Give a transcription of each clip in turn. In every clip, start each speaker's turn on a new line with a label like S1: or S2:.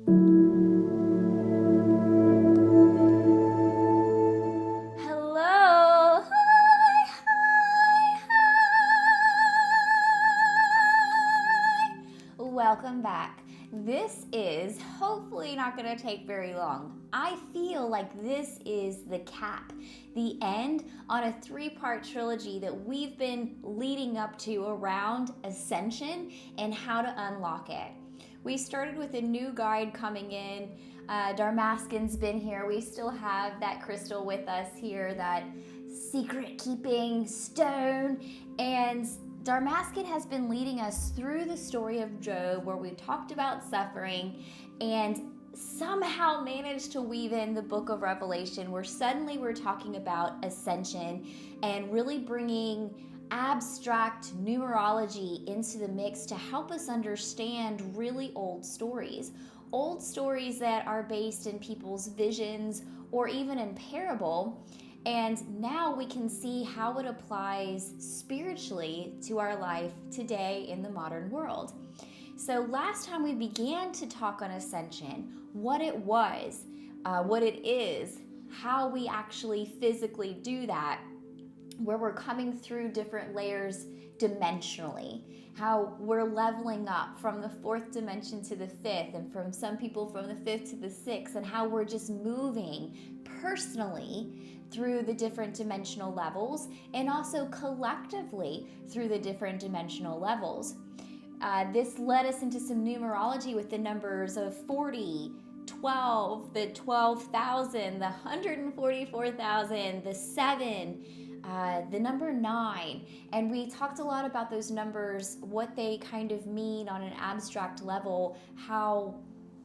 S1: Hello. Hi, hi, hi. Welcome back. This is hopefully not going to take very long. I feel like this is the cap, the end on a 3-part trilogy that we've been leading up to around Ascension and how to unlock it. We started with a new guide coming in. Darmascin's been here. We still have that crystal with us here, that secret-keeping stone. And Darmascin has been leading us through the story of Job, where we talked about suffering and somehow managed to weave in the book of Revelation, where suddenly we're talking about Ascension and really bringing abstract numerology into the mix to help us understand really old stories that are based in people's visions or even in parable. And now we can see how it applies spiritually to our life today in the modern world. So last time we began to talk on Ascension, what it was, what it is, how we actually physically do that, where we're coming through different layers dimensionally, how we're leveling up from the 4th dimension to the 5th, and from some people from the 5th to the 6th, and how we're just moving personally through the different dimensional levels and also collectively through the different dimensional levels. This led us into some numerology with the numbers of 40, 12, the 12,000, the 144,000, the 7, the number 9. And we talked a lot about those numbers, what they kind of mean on an abstract level, how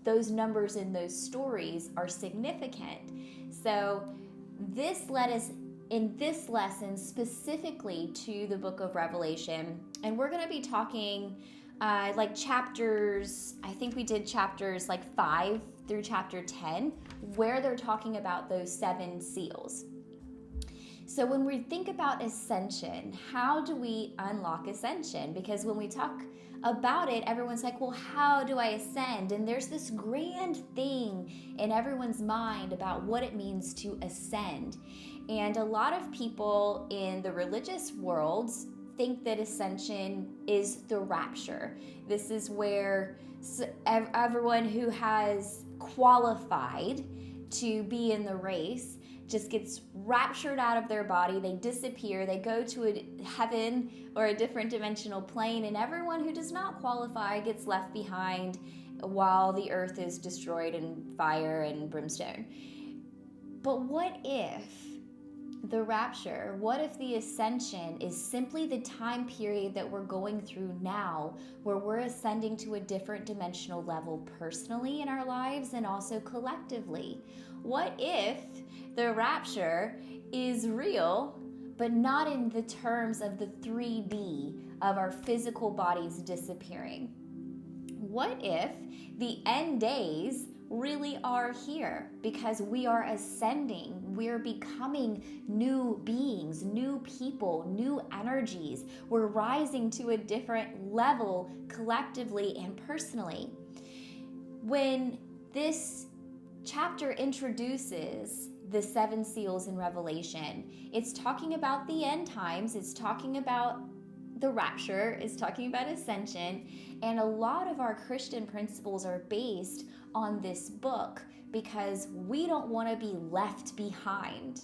S1: those numbers in those stories are significant. So this led us in this lesson specifically to the book of Revelation. And we're going to be talking like chapters, I think we did chapters like 5 through chapter 10, where they're talking about those 7 seals. So when we think about Ascension, how do we unlock Ascension? Because when we talk about it, everyone's like, well, how do I ascend? And there's this grand thing in everyone's mind about what it means to ascend. And a lot of people in the religious worlds think that Ascension is the rapture. This is where everyone who has qualified to be in the race just gets raptured out of their body. They disappear. They go to a heaven or a different dimensional plane, and everyone who does not qualify gets left behind while the earth is destroyed in fire and brimstone. But what if the rapture, what if the Ascension is simply the time period that we're going through now, where we're ascending to a different dimensional level personally in our lives and also collectively? What if the rapture is real, but not in the terms of the 3D of our physical bodies disappearing? What if the end days really are here, because we are ascending, we're becoming new beings, new people, new energies. We're rising to a different level collectively and personally. When this chapter introduces the 7 seals in Revelation, it's talking about the end times, it's talking about the rapture, it's talking about Ascension, and a lot of our Christian principles are based on this book because we don't want to be left behind.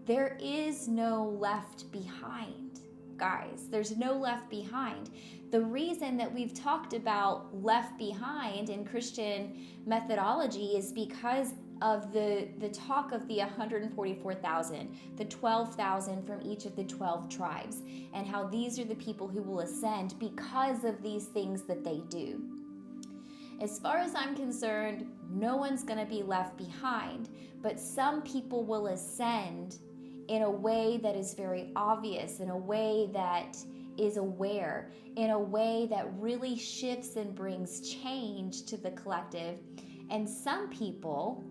S1: There is no left behind, guys. There's no left behind. The reason that we've talked about left behind in Christian methodology is because of the talk of the 144,000, the 12,000 from each of the 12 tribes, and how these are the people who will ascend because of these things that they do. As far as I'm concerned, no one's going to be left behind, but some people will ascend in a way that is very obvious, in a way that is aware, in a way that really shifts and brings change to the collective. And some people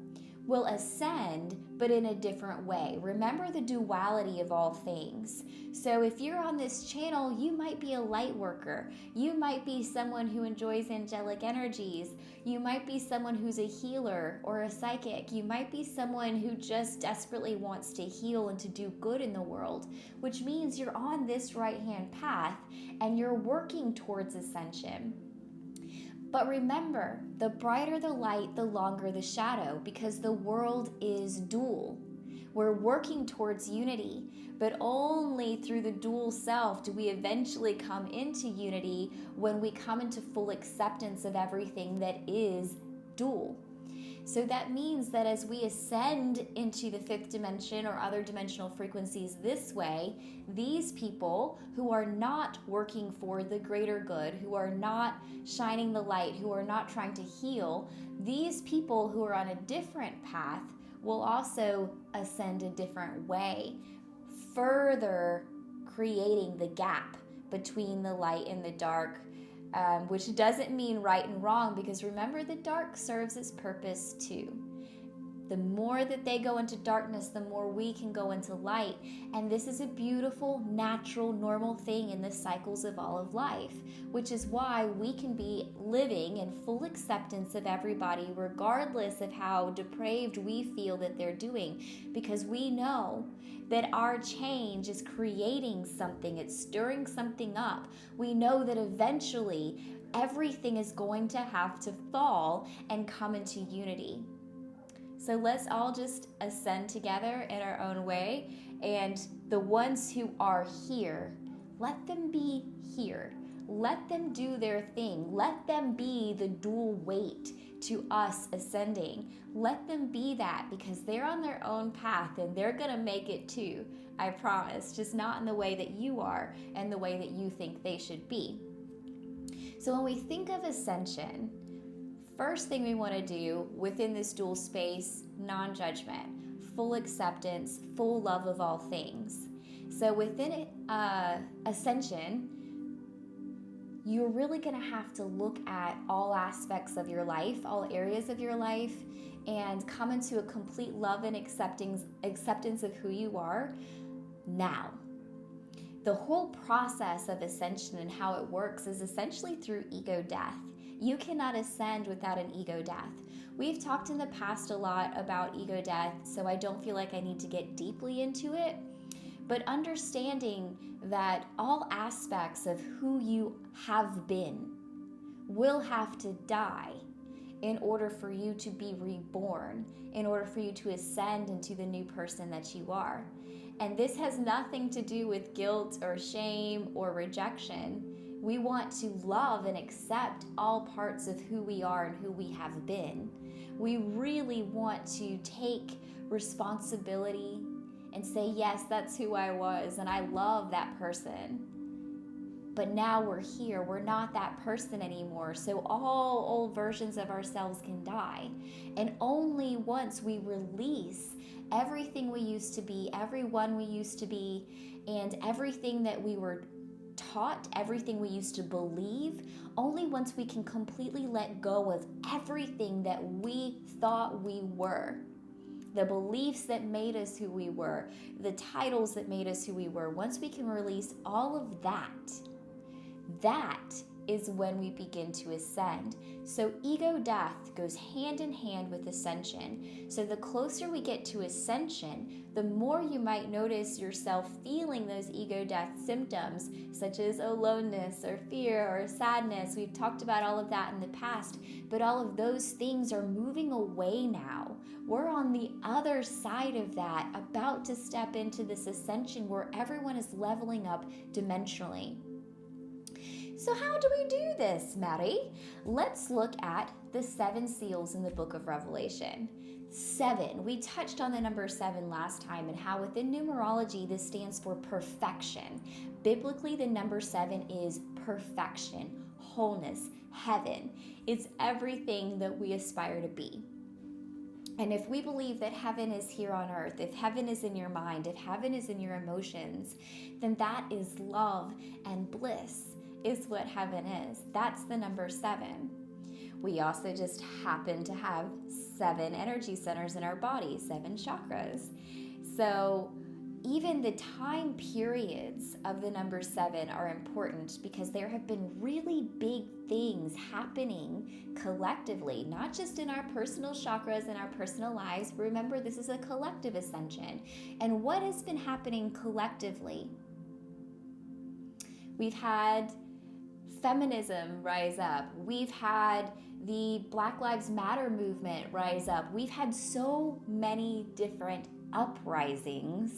S1: will ascend, but in a different way. Remember the duality of all things. So if you're on this channel, you might be a light worker. You might be someone who enjoys angelic energies. You might be someone who's a healer or a psychic. You might be someone who just desperately wants to heal and to do good in the world, which means you're on this right-hand path and you're working towards ascension. But remember, the brighter the light, the longer the shadow, because the world is dual. We're working towards unity, but only through the dual self do we eventually come into unity, when we come into full acceptance of everything that is dual. So that means that as we ascend into the fifth dimension or other dimensional frequencies this way, these people who are not working for the greater good, who are not shining the light, who are not trying to heal, these people who are on a different path will also ascend a different way, further creating the gap between the light and the dark. Which doesn't mean right and wrong, because remember, the dark serves its purpose too. The more that they go into darkness, the more we can go into light. And this is a beautiful, natural, normal thing in the cycles of all of life, which is why we can be living in full acceptance of everybody, regardless of how depraved we feel that they're doing, because we know that our change is creating something, it's stirring something up. We know that eventually everything is going to have to fall and come into unity. So let's all just ascend together in our own way, and the ones who are here, let them be here. Let them do their thing. Let them be the dual weight to us ascending. Let them be that, because they're on their own path and they're gonna make it too, I promise, just not in the way that you are and the way that you think they should be. So when we think of ascension, first thing we want to do within this dual space, non-judgment, full acceptance, full love of all things. So within ascension, you're really going to have to look at all aspects of your life, all areas of your life, and come into a complete love and acceptance of who you are now. The whole process of ascension and how it works is essentially through ego death. You cannot ascend without an ego death. We've talked in the past a lot about ego death, so I don't feel like I need to get deeply into it. But understanding that all aspects of who you have been will have to die in order for you to be reborn, in order for you to ascend into the new person that you are. And this has nothing to do with guilt or shame or rejection. We want to love and accept all parts of who we are and who we have been. We really want to take responsibility and say, yes, that's who I was, and I love that person. But now we're here. We're not that person anymore. So all old versions of ourselves can die. And only once we release everything we used to be, everyone we used to be, and everything that we were taught, everything we used to believe, only once we can completely let go of everything that we thought we were, the beliefs that made us who we were, the titles that made us who we were, once we can release all of that, that is when we begin to ascend. So ego death goes hand in hand with ascension. So the closer we get to ascension, the more you might notice yourself feeling those ego death symptoms, such as aloneness or fear or sadness. We've talked about all of that in the past, but all of those things are moving away now. We're on the other side of that, about to step into this ascension where everyone is leveling up dimensionally. So how do we do this, Mary? Let's look at the 7 seals in the book of Revelation. 7. We touched on the number 7 last time and how within numerology this stands for perfection. Biblically, the number 7 is perfection, wholeness, heaven. It's everything that we aspire to be. And if we believe that heaven is here on earth, if heaven is in your mind, if heaven is in your emotions, then that is love and bliss. Is what heaven is. That's the number 7. We also just happen to have 7 energy centers in our body, 7 chakras. So even the time periods of the number 7 are important because there have been really big things happening collectively, not just in our personal chakras and our personal lives. Remember, this is a collective ascension. And what has been happening collectively? We've had feminism rise up. We've had the Black Lives Matter movement rise up. We've had so many different uprisings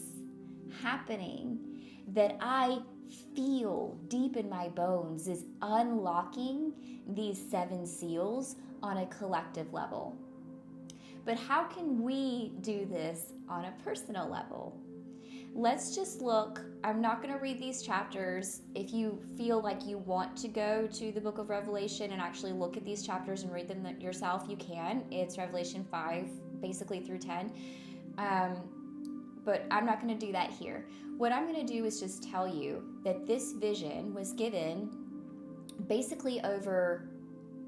S1: happening that I feel deep in my bones is unlocking these 7 seals on a collective level. But how can we do this on a personal level? Let's just look. I'm not going to read these chapters. If you feel like you want to go to the book of Revelation and actually look at these chapters and read them yourself, you can. It's Revelation 5, basically through 10. But I'm not going to do that here. What I'm going to do is just tell you that this vision was given basically over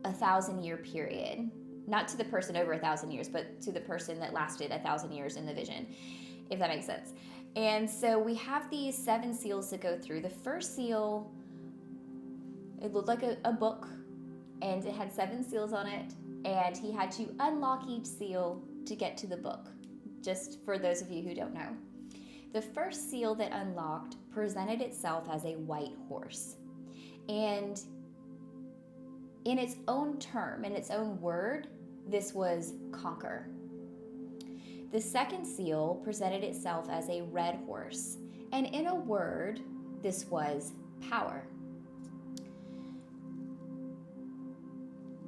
S1: a 1,000-year period. Not to the person over 1,000 years, but to the person that lasted 1,000 years in the vision, if that makes sense. And so we have these 7 seals to go through. The first seal, it looked like a book, and it had 7 seals on it, and he had to unlock each seal to get to the book, just for those of you who don't know. The first seal that unlocked presented itself as a white horse. And in its own term, in its own word, this was conquer. The second seal presented itself as a red horse, and in a word, this was power.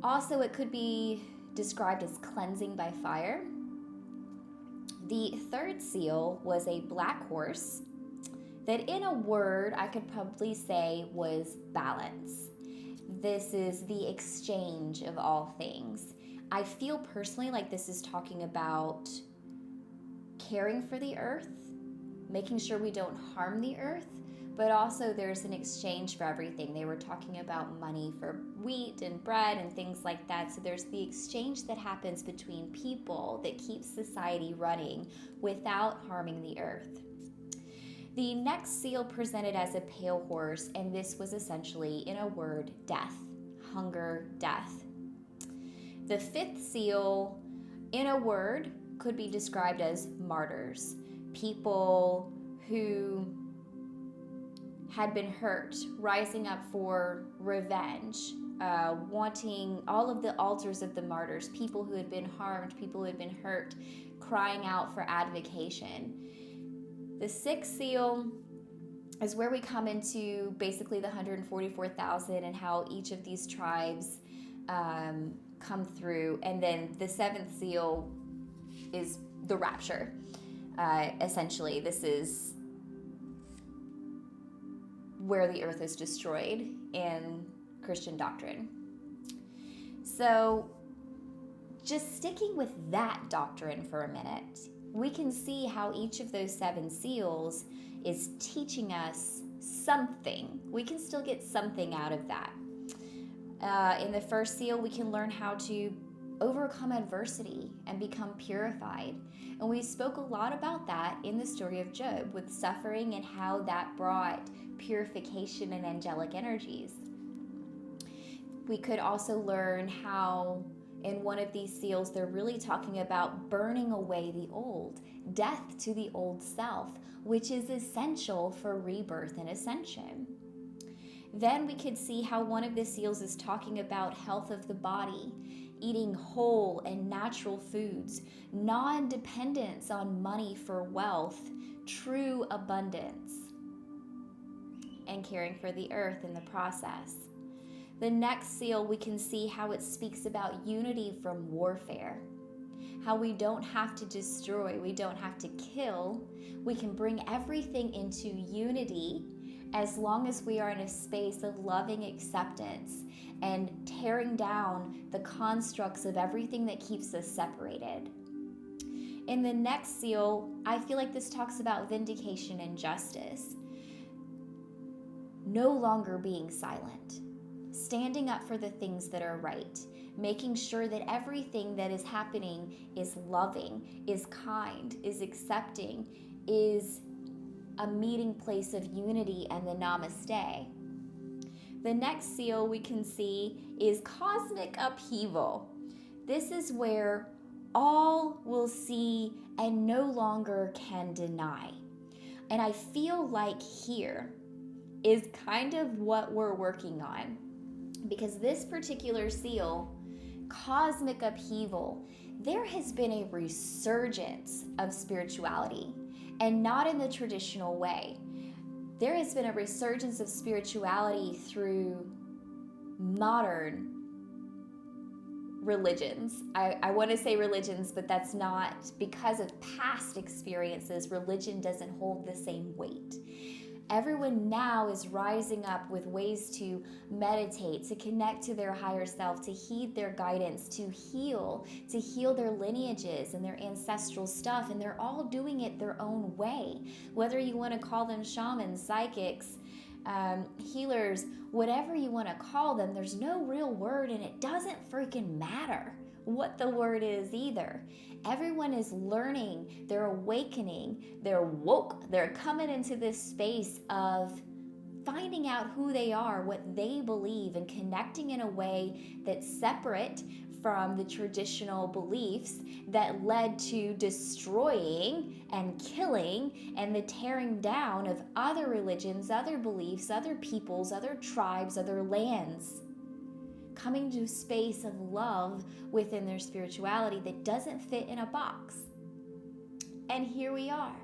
S1: Also, it could be described as cleansing by fire. The third seal was a black horse that in a word I could probably say was balance. This is the exchange of all things. I feel personally like this is talking about caring for the earth, making sure we don't harm the earth, but also there's an exchange for everything. They were talking about money for wheat and bread and things like that. So there's the exchange that happens between people that keeps society running without harming the earth. The next seal presented as a pale horse, and this was essentially, in a word, death, hunger, death. The fifth seal, in a word, could be described as martyrs, people who had been hurt, rising up for revenge, wanting all of the altars of the martyrs, people who had been harmed, people who had been hurt, crying out for advocation. The sixth seal is where we come into basically the 144,000 and how each of these tribes come through. And then the seventh seal is the rapture. Essentially, this is where the earth is destroyed in Christian doctrine. So just sticking with that doctrine for a minute, we can see how each of those 7 seals is teaching us something. We can still get something out of that. In the first seal, we can learn how to overcome adversity and become purified. And we spoke a lot about that in the story of Job with suffering and how that brought purification and angelic energies. We could also learn how in one of these seals they're really talking about burning away the old, death to the old self, which is essential for rebirth and ascension. Then we could see how one of the seals is talking about health of the body, eating whole and natural foods, non-dependence on money for wealth, true abundance, and caring for the earth in the process. The next seal, we can see how it speaks about unity from warfare, how we don't have to destroy, we don't have to kill, we can bring everything into unity as long as we are in a space of loving acceptance and tearing down the constructs of everything that keeps us separated. In the next seal, I feel like this talks about vindication and justice. No longer being silent. standing up for the things that are right, making sure that everything that is happening is loving, is kind, is accepting, is a meeting place of unity and the namaste. The next seal we can see is cosmic upheaval. This is where all will see and no longer can deny. And I feel like here is kind of what we're working on, because this particular seal, cosmic upheaval, there has been a resurgence of spirituality, and not in the traditional way. There has been a resurgence of spirituality through modern religions. I want to say religions, but that's not, because of past experiences, religion doesn't hold the same weight. Everyone now is rising up with ways to meditate, to connect to their higher self, to heed their guidance, to heal their lineages and their ancestral stuff, and they're all doing it their own way. Whether you want to call them shamans, psychics, healers, whatever you want to call them, there's no real word, and it doesn't freaking matter what the word is either. Everyone is learning, they're awakening, they're woke, they're coming into this space of finding out who they are, what they believe, and connecting in a way that's separate from the traditional beliefs that led to destroying and killing and the tearing down of other religions, other beliefs, other peoples, other tribes, other lands. Coming to a space of love within their spirituality that doesn't fit in a box. And here we are.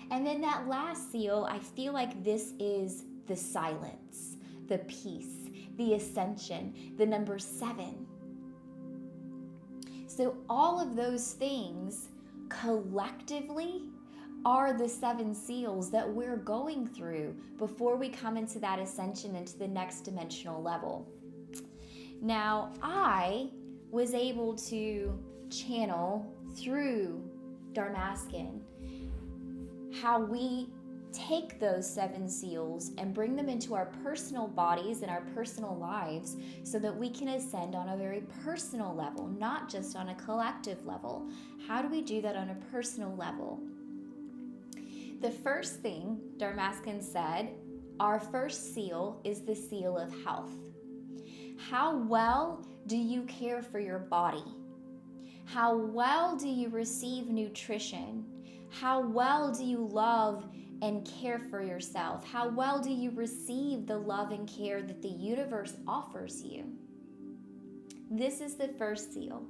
S1: And then that last seal, I feel like this is the silence, the peace, the ascension, the number 7. So all of those things collectively are the 7 seals that we're going through before we come into that ascension, into the next dimensional level. Now, I was able to channel through Darmascin how we take those 7 seals and bring them into our personal bodies and our personal lives so that we can ascend on a very personal level, not just on a collective level. How do we do that on a personal level? The first thing Darmascin said, our first seal is the seal of health. How well do you care for your body? How well do you receive nutrition? How well do you love and care for yourself? How well do you receive the love and care that the universe offers you? This is the first seal.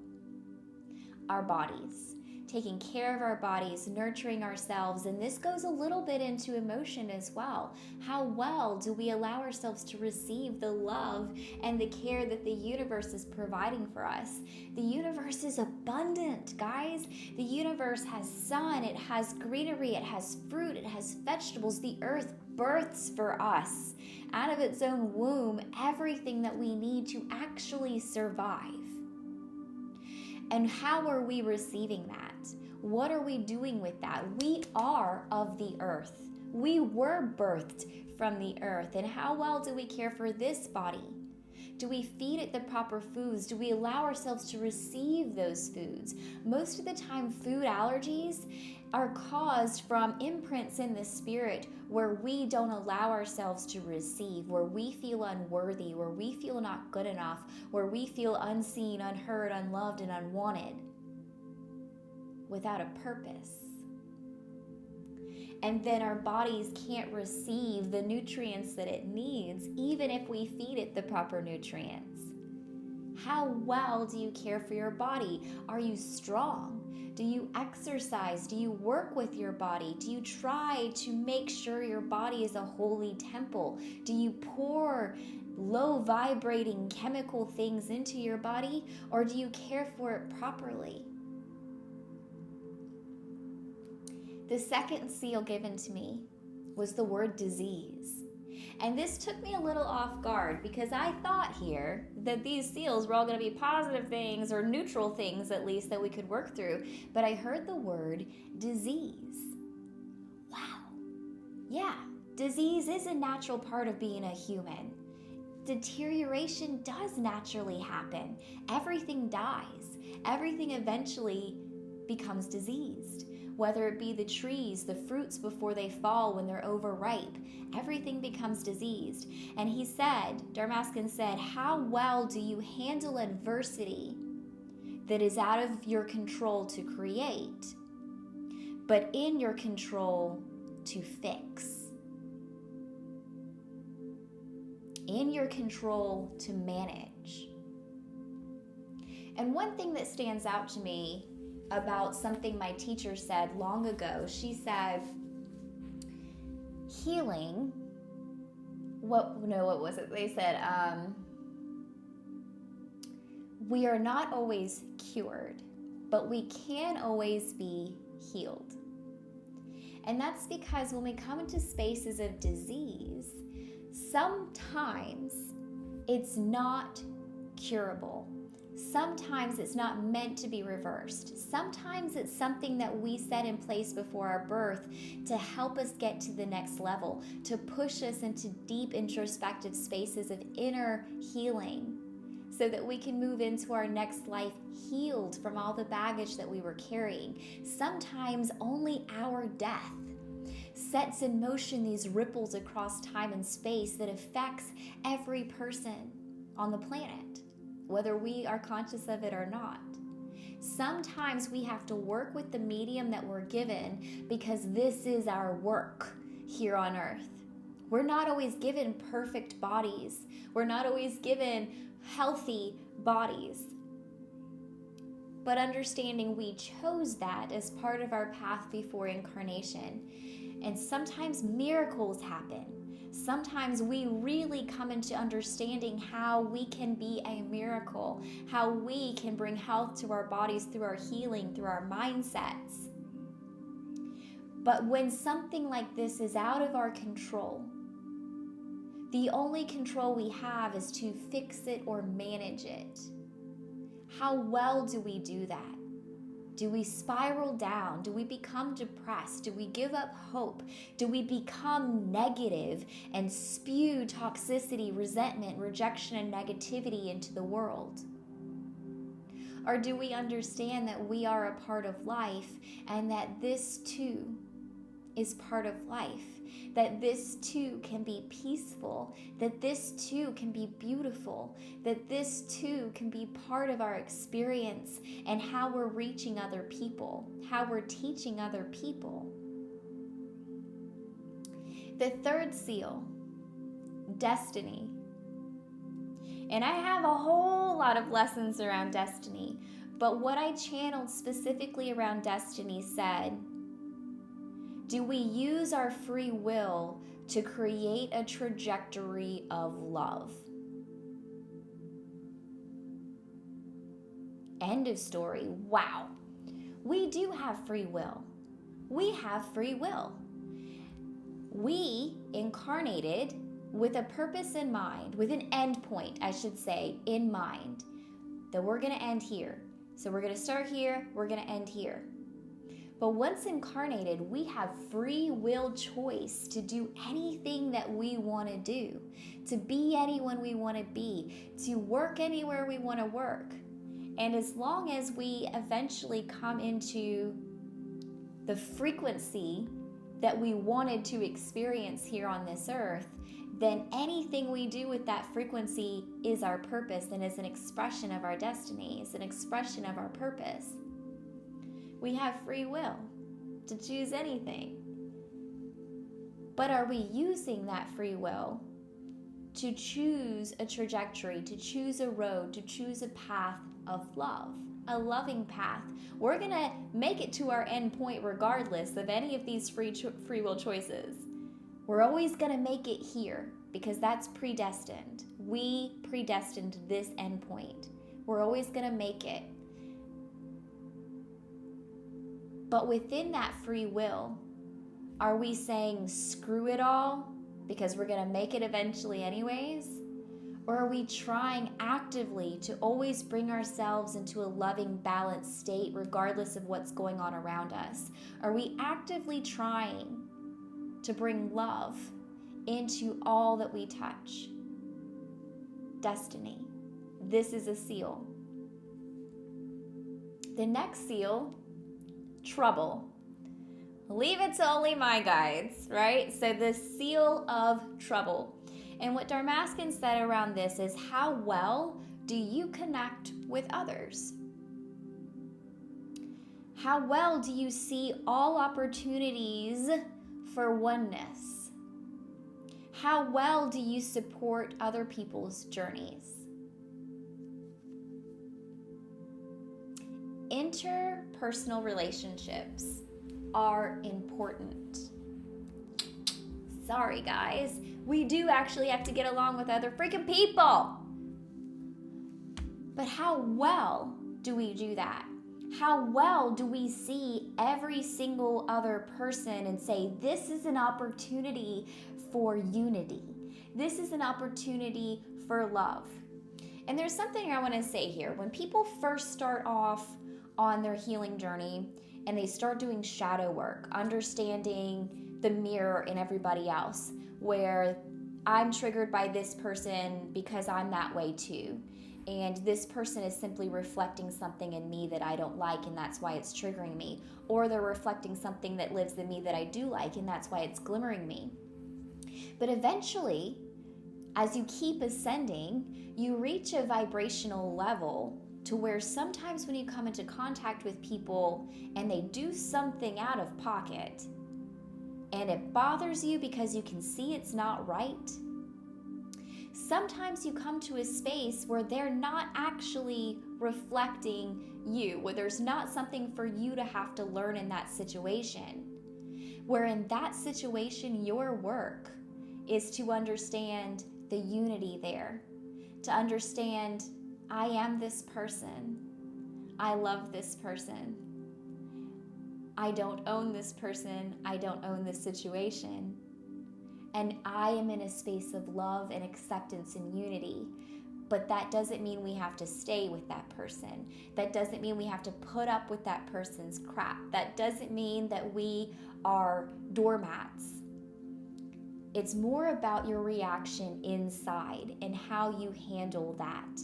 S1: Our bodies. Taking care of our bodies, nurturing ourselves, and this goes a little bit into emotion as well. How well do we allow ourselves to receive the love and the care that the universe is providing for us? The universe is abundant, guys. The universe has sun, it has greenery, it has fruit, it has vegetables. The earth births for us out of its own womb everything that we need to actually survive. And how are we receiving that? What are we doing with that? We are of the earth. We were birthed from the earth. And how well do we care for this body? Do we feed it the proper foods? Do we allow ourselves to receive those foods? Most of the time, food allergies are caused from imprints in the spirit where we don't allow ourselves to receive, where we feel unworthy, where we feel not good enough, where we feel unseen, unheard, unloved, and unwanted, without a purpose. And then our bodies can't receive the nutrients that it needs, even if we feed it the proper nutrients. How well do you care for your body? Are you strong? Do you exercise? Do you work with your body? Do you try to make sure your body is a holy temple? Do you pour low vibrating chemical things into your body, or do you care for it properly? The second seal given to me was the word disease. And this took me a little off guard because I thought here that these seals were all going to be positive things or neutral things, at least, that we could work through. But I heard the word disease. Wow. Yeah, disease is a natural part of being a human. deterioration does naturally happen. Everything dies. Everything eventually becomes diseased. Whether it be the trees, the fruits before they fall when they're overripe, everything becomes diseased. And he said, Darmascin said, how well do you handle adversity that is out of your control to create, but in your control to fix? In your control to manage. And one thing that stands out to me about something my teacher said long ago, she said, healing, what was it? They said, we are not always cured, but we can always be healed. And that's because when we come into spaces of disease, sometimes it's not curable. Sometimes it's not meant to be reversed. Sometimes it's something that we set in place before our birth to help us get to the next level, to push us into deep introspective spaces of inner healing, so that we can move into our next life healed from all the baggage that we were carrying. Sometimes only our death sets in motion these ripples across time and space that affects every person on the planet, whether we are conscious of it or not. Sometimes we have to work with the medium that we're given because this is our work here on earth. We're not always given perfect bodies. We're not always given healthy bodies. But understanding we chose that as part of our path before incarnation. And sometimes miracles happen. Sometimes we really come into understanding how we can be a miracle, how we can bring health to our bodies through our healing, through our mindsets. But when something like this is out of our control, the only control we have is to fix it or manage it. How well do we do that? Do we spiral down? Do we become depressed? Do we give up hope? Do we become negative and spew toxicity, resentment, rejection, and negativity into the world? Or do we understand that we are a part of life and that this too is part of life? That this too can be peaceful, that this too can be beautiful, that this too can be part of our experience and how we're reaching other people, how we're teaching other people. The third seal, destiny. And I have a whole lot of lessons around destiny, but what I channeled specifically around destiny said, do we use our free will to create a trajectory of love? End of story. Wow. We do have free will. We have free will. We incarnated with a purpose in mind, with an end point, I should say, in mind, that we're going to end here. So we're going to start here, we're going to end here. But once incarnated, we have free will choice to do anything that we want to do, to be anyone we want to be, to work anywhere we want to work. And as long as we eventually come into the frequency that we wanted to experience here on this earth, then anything we do with that frequency is our purpose and is an expression of our destiny, is an expression of our purpose. We have free will to choose anything. But are we using that free will to choose a trajectory, to choose a road, to choose a path of love, a loving path? We're going to make it to our end point regardless of any of these free will choices. We're always going to make it here because that's predestined. We predestined this end point. We're always going to make it. But within that free will, are we saying screw it all because we're going to make it eventually anyways? Or are we trying actively to always bring ourselves into a loving, balanced state regardless of what's going on around us? Are we actively trying to bring love into all that we touch? destiny. This is a seal. The next seal, trouble. Leave it to only my guides, right? So the seal of trouble. And what Darmascin said around this is, how well do you connect with others? How well do you see all opportunities for oneness? How well do you support other people's journeys? Interpersonal relationships are important. Sorry, guys. We do actually have to get along with other freaking people. But how well do we do that? How well do we see every single other person and say, this is an opportunity for unity. This is an opportunity for love. And there's something I want to say here. When people first start off on their healing journey and they start doing shadow work, understanding the mirror in everybody else, where I'm triggered by this person because I'm that way too. And this person is simply reflecting something in me that I don't like, and that's why it's triggering me. Or they're reflecting something that lives in me that I do like, and that's why it's glimmering me. But eventually, as you keep ascending, you reach a vibrational level to where sometimes when you come into contact with people and they do something out of pocket, and it bothers you because you can see it's not right, sometimes you come to a space where they're not actually reflecting you, where there's not something for you to have to learn in that situation. Where in that situation, your work is to understand the unity there, to understand, I am this person. I love this person. I don't own this person. I don't own this situation. And I am in a space of love and acceptance and unity. But that doesn't mean we have to stay with that person. That doesn't mean we have to put up with that person's crap. That doesn't mean that we are doormats. It's more about your reaction inside and how you handle that.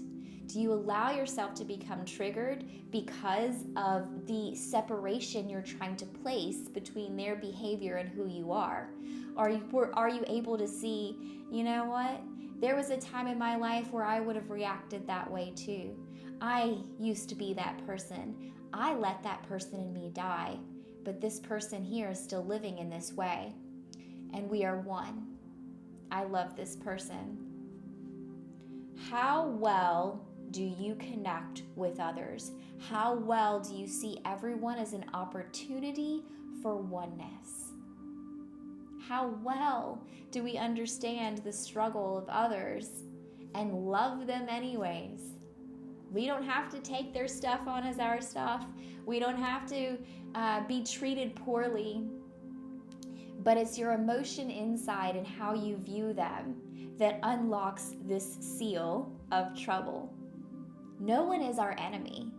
S1: Do you allow yourself to become triggered because of the separation you're trying to place between their behavior and who you are? Are you able to see, you know what? There was a time in my life where I would have reacted that way too. I used to be that person. I let that person in me die, but this person here is still living in this way, and we are one. I love this person. How well do you connect with others? How well do you see everyone as an opportunity for oneness? How well do we understand the struggle of others and love them anyways? We don't have to take their stuff on as our stuff. We don't have to be treated poorly. But it's your emotion inside and how you view them that unlocks this seal of trouble. No one is our enemy.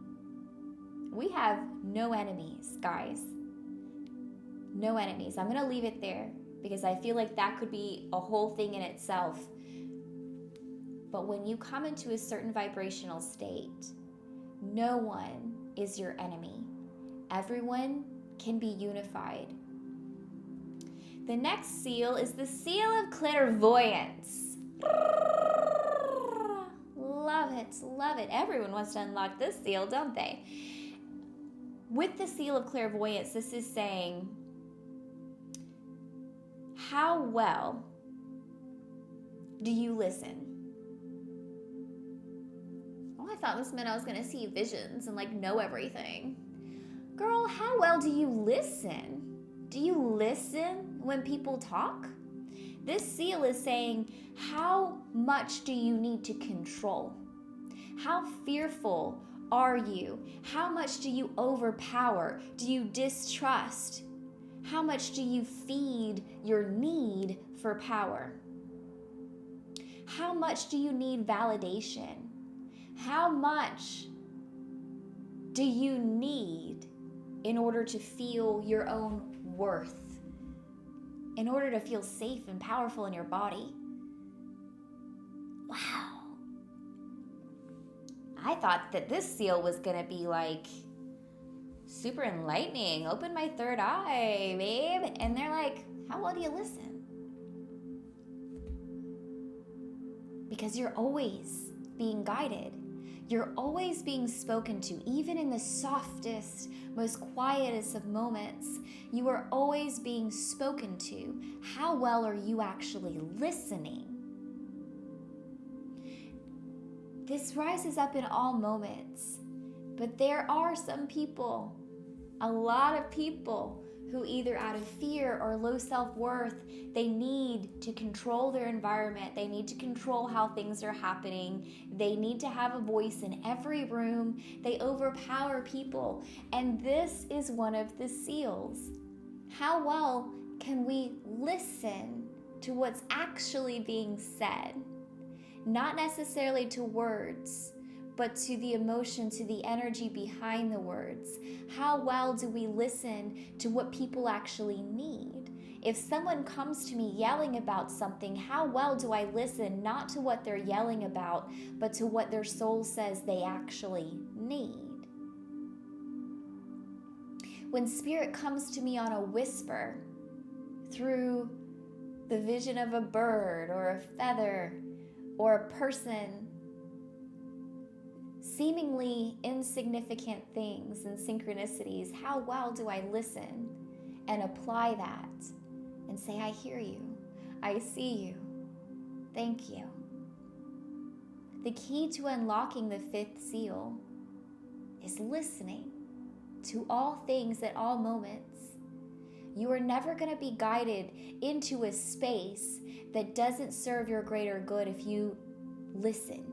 S1: We have no enemies, guys. No enemies. I'm going to leave it there because I feel like that could be a whole thing in itself. But when you come into a certain vibrational state, no one is your enemy. Everyone can be unified. The next seal is the seal of clairvoyance. Love it, love it. Everyone wants to unlock this seal, don't they? With the seal of clairvoyance, this is saying, how well do you listen? Oh, I thought this meant I was going to see visions and know everything. Girl, how well do you listen? Do you listen when people talk? This seal is saying, how much do you need to control? How fearful are you? How much do you overpower? Do you distrust? How much do you feed your need for power? How much do you need validation? How much do you need in order to feel your own worth? In order to feel safe and powerful in your body? Wow. thought that this seal was going to be like super enlightening. Open my third eye, babe. And they're like, how well do you listen? Because you're always being guided. You're always being spoken to, even in the softest, most quietest of moments. You are always being spoken to. How well are you actually listening? This rises up in all moments, but there are some people, a lot of people, who either out of fear or low self-worth, they need to control their environment. They need to control how things are happening. They need to have a voice in every room. They overpower people. And this is one of the seals. How well can we listen to what's actually being said? Not necessarily to words, but to the emotion, to the energy behind the words. How well do we listen to what people actually need? If someone comes to me yelling about something, how well do I listen not to what they're yelling about, but to what their soul says they actually need? When spirit comes to me on a whisper, through the vision of a bird or a feather or a person, seemingly insignificant things and synchronicities, how well do I listen and apply that and say, I hear you, I see you, thank you. The key to unlocking the fifth seal is listening to all things at all moments. You are never going to be guided into a space that doesn't serve your greater good if you listen.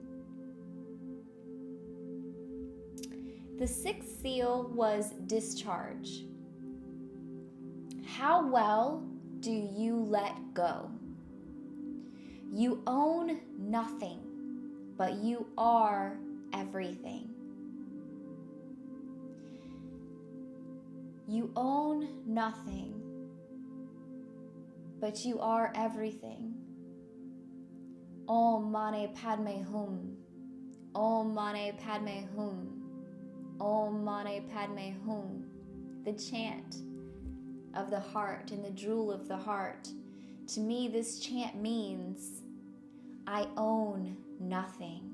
S1: The sixth seal was discharge. How well do you let go? You own nothing, but you are everything. You own nothing, but you are everything. Om Mane Padme Hum. Om Mane Padme Hum. Om Mane Padme Hum, the chant of the heart and the jewel of the heart. To me, this chant means I own nothing,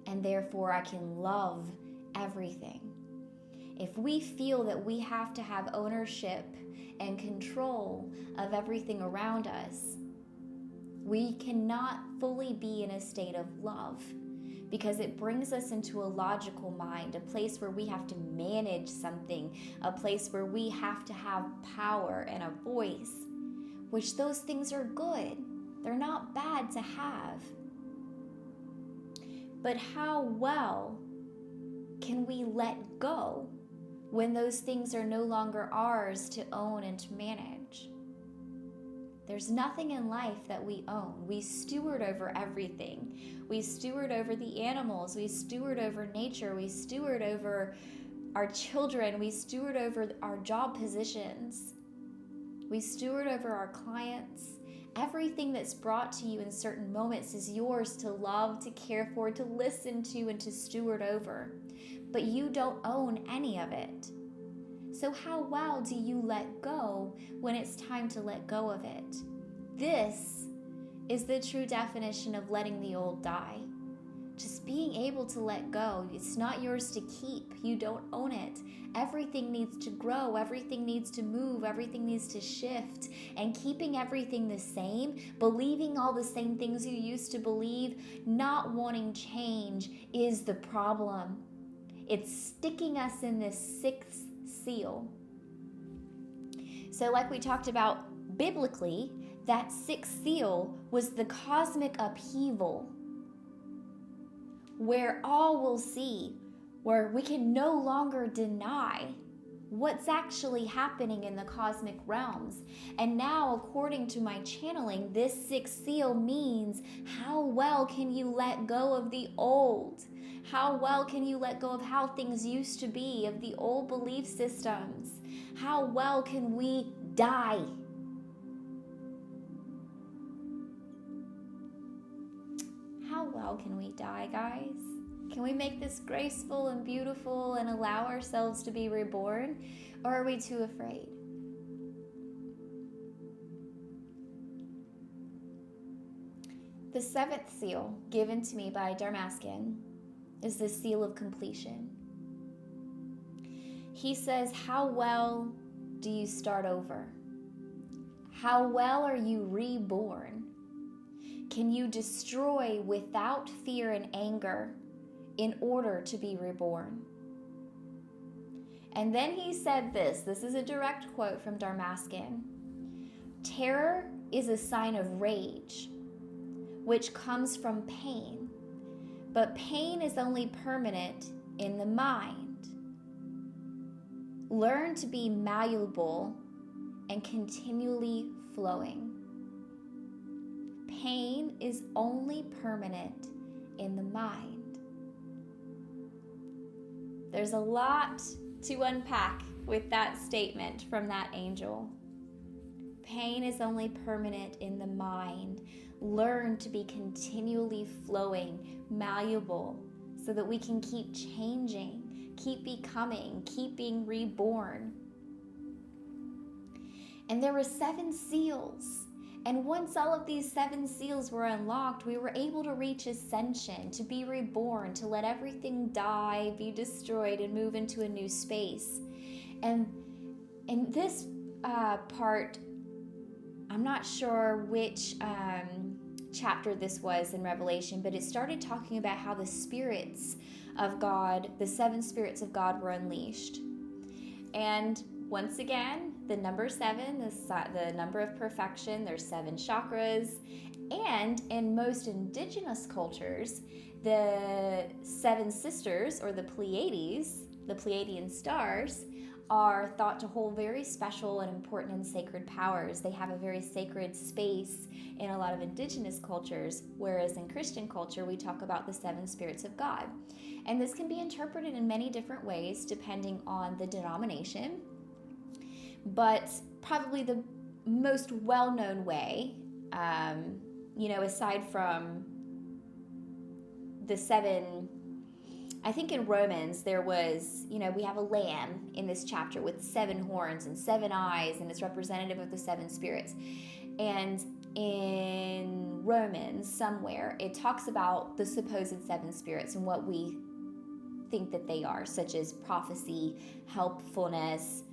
S1: and therefore I can love everything. If we feel that we have to have ownership and control of everything around us, we cannot fully be in a state of love, because it brings us into a logical mind, a place where we have to manage something, a place where we have to have power and a voice, which those things are good. They're not bad to have. But how well can we let go when those things are no longer ours to own and to manage? There's nothing in life that we own. We steward over everything. We steward over the animals. We steward over nature. We steward over our children. We steward over our job positions. We steward over our clients. Everything that's brought to you in certain moments is yours to love, to care for, to listen to, and to steward over. But you don't own any of it. So how well do you let go when it's time to let go of it? This is the true definition of letting the old die. Just being able to let go. It's not yours to keep. You don't own it. Everything needs to grow. Everything needs to move. Everything needs to shift. And keeping everything the same, believing all the same things you used to believe, not wanting change is the problem. It's sticking us in this sixth seal. So like we talked about biblically, that sixth seal was the cosmic upheaval, where all will see, where we can no longer deny what's actually happening in the cosmic realms. And now, according to my channeling, this sixth seal means how well can you let go of the old? How well can you let go of how things used to be, of the old belief systems? How well can we die? How well can we die, guys? Can we make this graceful and beautiful and allow ourselves to be reborn? Or are we too afraid? The seventh seal given to me by Darmascin is the seal of completion. He says, how well do you start over? How well are you reborn? Can you destroy without fear and anger in order to be reborn? And then he said this is a direct quote from Darmascin. Terror is a sign of rage, which comes from pain, but pain is only permanent in the mind. Learn to be malleable and continually flowing. Pain is only permanent in the mind. There's a lot to unpack with that statement from that angel. Pain is only permanent in the mind. Learn to be continually flowing, malleable, so that we can keep changing, keep becoming, keep being reborn. And there were 7 seals. And once all of these 7 seals were unlocked, we were able to reach Ascension, to be reborn, to let everything die, be destroyed, and move into a new space. And in this part, I'm not sure which chapter this was in Revelation, but it started talking about how the spirits of God, the 7 spirits of God, were unleashed. And once again, the number 7, the number of perfection, there's 7 chakras. And in most indigenous cultures, the 7 sisters, or the Pleiades, the Pleiadian stars, are thought to hold very special and important and sacred powers. They have a very sacred space in a lot of indigenous cultures, whereas in Christian culture, we talk about the 7 spirits of God. And this can be interpreted in many different ways depending on the denomination. But probably the most well-known way, aside from the 7, I think in Romans there was, we have a lamb in this chapter with 7 horns and 7 eyes, and it's representative of the 7 spirits. And in Romans somewhere, it talks about the supposed 7 spirits and what we think that they are, such as prophecy, helpfulness,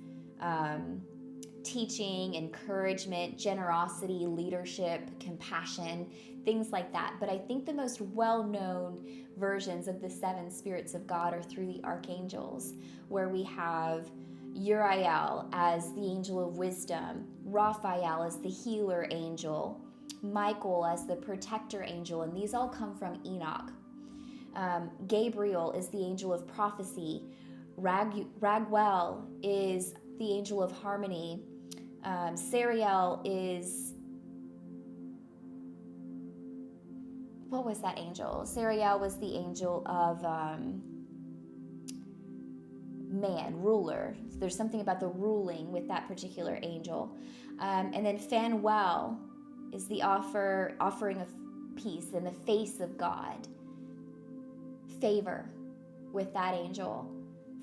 S1: teaching, encouragement, generosity, leadership, compassion, things like that. But I think the most well-known versions of the 7 spirits of God are through the archangels, where we have Uriel as the angel of wisdom, Raphael as the healer angel, Michael as the protector angel, and these all come from Enoch. Gabriel is the angel of prophecy. Raguel is the angel of harmony. Sariel is, what was that angel? Sariel was the angel of man, ruler. There's something about the ruling with that particular angel. And then Phanuel is the offering of peace in the face of God. Favor with that angel.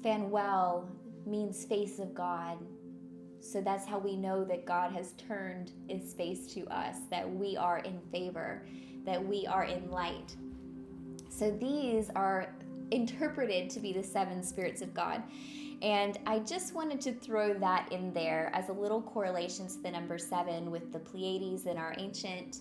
S1: Phanuel means face of God. So that's how we know that God has turned his face to us, that we are in favor, that we are in light. So these are interpreted to be the 7 spirits of God. And I just wanted to throw that in there as a little correlation to the number 7 with the Pleiades and our ancient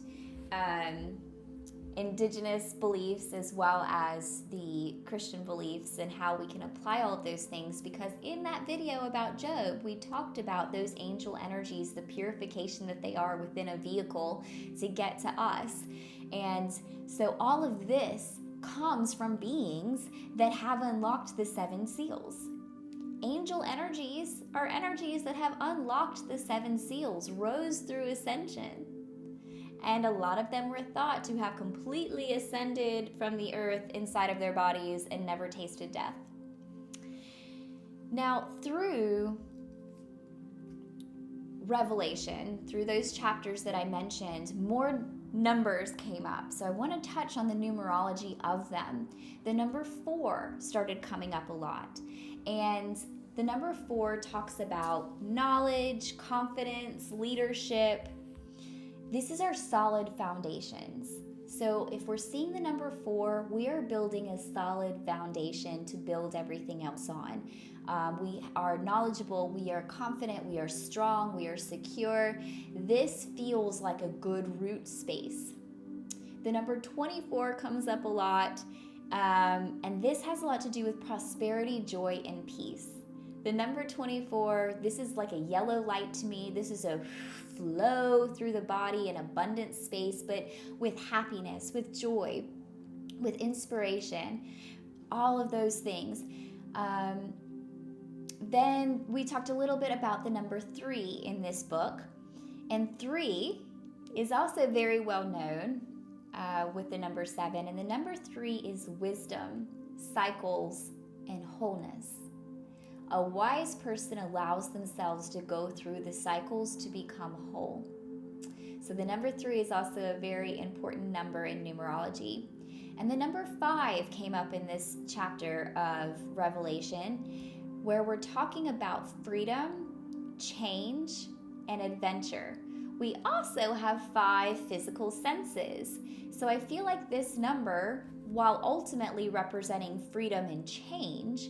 S1: indigenous beliefs, as well as the Christian beliefs, and how we can apply all of those things. Because in that video about Job, we talked about those angel energies, the purification that they are within a vehicle to get to us. And so all of this comes from beings that have unlocked the 7 seals. Angel energies are energies that have unlocked the 7 seals, rose through ascension. And a lot of them were thought to have completely ascended from the earth inside of their bodies and never tasted death. Now, through Revelation, through those chapters that I mentioned, more numbers came up. So I want to touch on the numerology of them. The number 4 started coming up a lot. And the number 4 talks about knowledge, confidence, leadership. This is our solid foundations. So if we're seeing the number 4, we are building a solid foundation to build everything else on. We are knowledgeable, we are confident, we are strong, we are secure. This feels like a good root space. The number 24 comes up a lot, and this has a lot to do with prosperity, joy, and peace. The number 24, this is like a yellow light to me. This is a flow through the body, an abundant space, but with happiness, with joy, with inspiration, all of those things. Then we talked a little bit about the number 3 in this book. And 3 is also very well known with the number 7. And the number 3 is wisdom, cycles, and wholeness. A wise person allows themselves to go through the cycles to become whole. So the number 3 is also a very important number in numerology. And the number 5 came up in this chapter of Revelation, where we're talking about freedom, change, and adventure. We also have 5 physical senses. So I feel like this number, while ultimately representing freedom and change,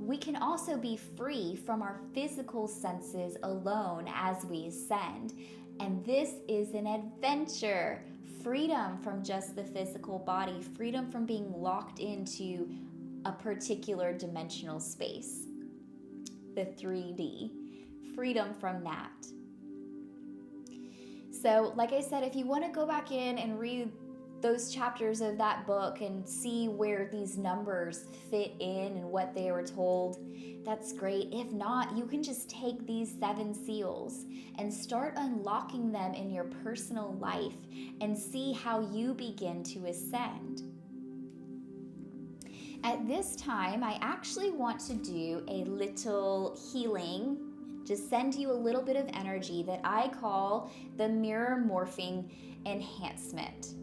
S1: we can also be free from our physical senses alone as we ascend. And this is an adventure. Freedom from just the physical body, freedom from being locked into a particular dimensional space. The 3D, freedom from that. So, like I said, if you want to go back in and read those chapters of that book and see where these numbers fit in and what they were told, that's great. If not, you can just take these 7 seals and start unlocking them in your personal life and see how you begin to ascend. At this time, I actually want to do a little healing, just send you a little bit of energy that I call the Mirror Morphing Enhancement.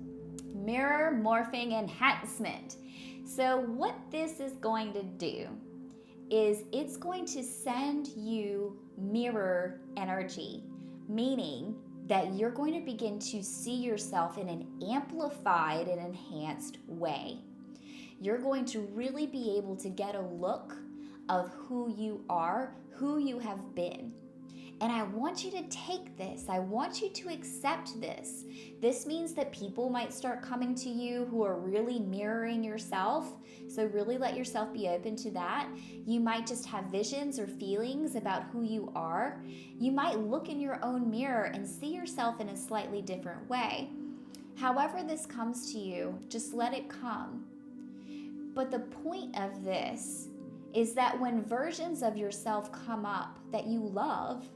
S1: Mirror Morphing Enhancement. So what this is going to do is it's going to send you mirror energy, meaning that you're going to begin to see yourself in an amplified and enhanced way. You're going to really be able to get a look of who you are, who you have been. And I want you to take this. I want you to accept this. This means that people might start coming to you who are really mirroring yourself. So really let yourself be open to that. You might just have visions or feelings about who you are. You might look in your own mirror and see yourself in a slightly different way. However this comes to you, just let it come. But the point of this is that when versions of yourself come up that you love,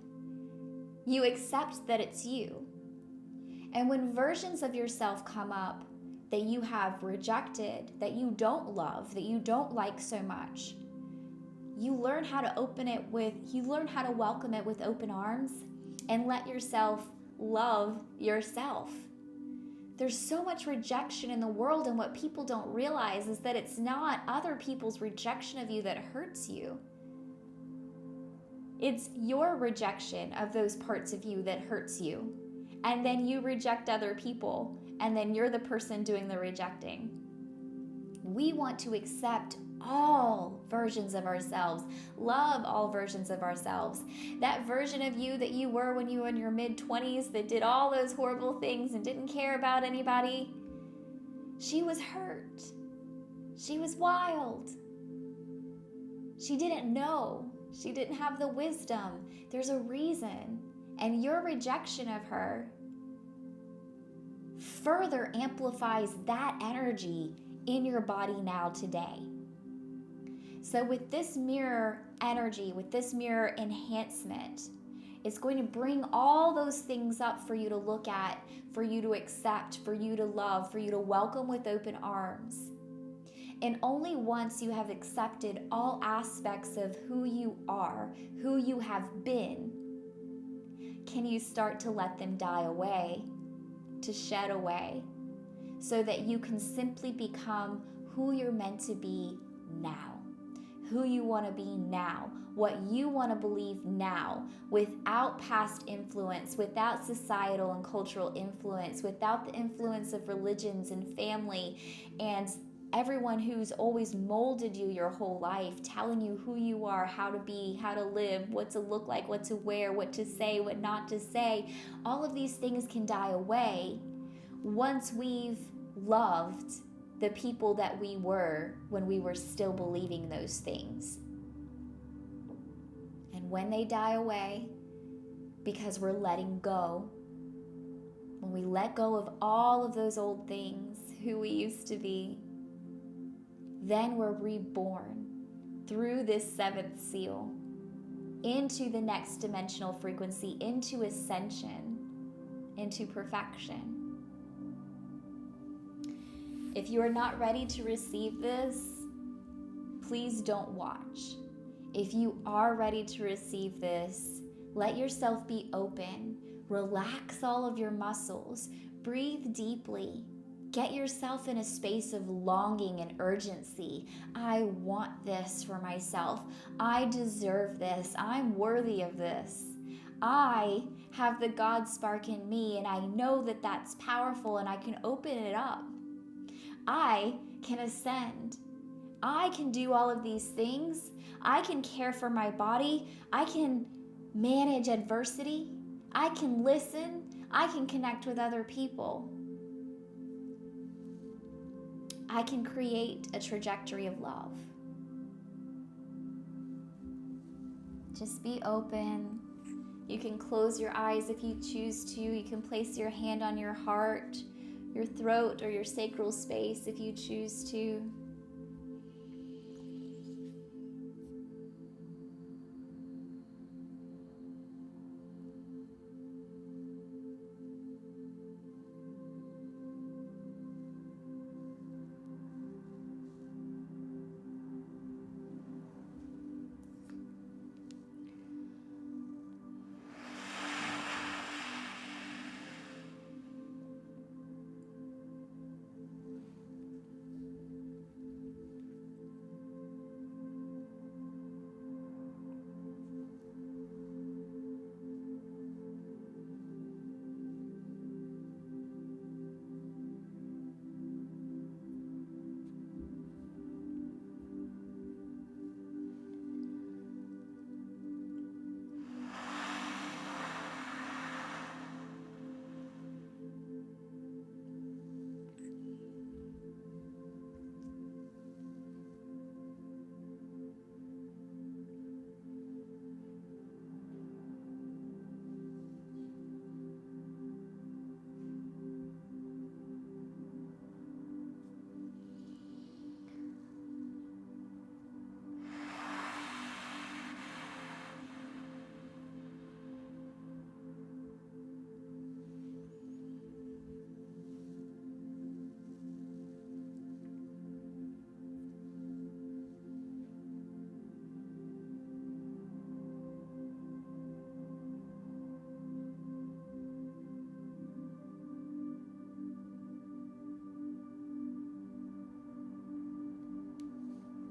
S1: you accept that it's you. And when versions of yourself come up that you have rejected, that you don't love, that you don't like so much, you learn how to welcome it with open arms and let yourself love yourself. There's so much rejection in the world, and what people don't realize is that it's not other people's rejection of you that hurts you. It's your rejection of those parts of you that hurts you. And then you reject other people, and then you're the person doing the rejecting. We want to accept all versions of ourselves, love all versions of ourselves. That version of you that you were when you were in your mid-20s that did all those horrible things and didn't care about anybody, she was hurt. She was wild. She didn't know. She didn't have the wisdom. There's a reason. And your rejection of her further amplifies that energy in your body now today. So with this mirror energy, with this mirror enhancement, it's going to bring all those things up for you to look at, for you to accept, for you to love, for you to welcome with open arms. And only once you have accepted all aspects of who you are, who you have been, can you start to let them die away to shed away so that you can simply become who you're meant to be now, who you want to be now, what you want to believe now, without past influence, without societal and cultural influence, without the influence of religions and family and everyone who's always molded you your whole life, telling you who you are, how to be, how to live, what to look like, what to wear, what to say, what not to say. All of these things can die away once we've loved the people that we were when we were still believing those things. And when they die away, because we're letting go, when we let go of all of those old things, who we used to be, then we're reborn through this seventh seal into the next dimensional frequency, into ascension, into perfection. If you are not ready to receive this, please don't watch. If you are ready to receive this, let yourself be open. Relax all of your muscles. Breathe deeply. Get yourself in a space of longing and urgency. I want this for myself. I deserve this. I'm worthy of this. I have the God spark in me, and I know that that's powerful, and I can open it up. I can ascend. I can do all of these things. I can care for my body. I can manage adversity. I can listen. I can connect with other people. I can create a trajectory of love. Just be open. You can close your eyes if you choose to. You can place your hand on your heart, your throat, or your sacral space if you choose to.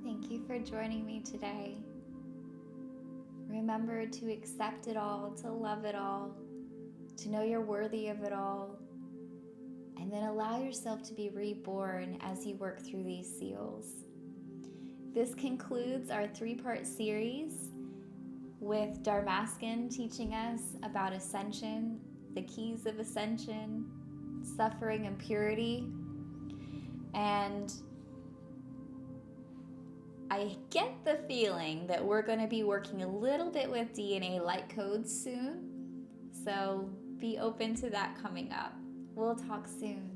S1: Thank you for joining me today. Remember to accept it all, to love it all, to know you're worthy of it all, and then allow yourself to be reborn as you work through these seals. This concludes our 3-part series with Darmascin teaching us about ascension, the keys of ascension, suffering and purity, and I get the feeling that we're going to be working a little bit with DNA light codes soon, so be open to that coming up. We'll talk soon.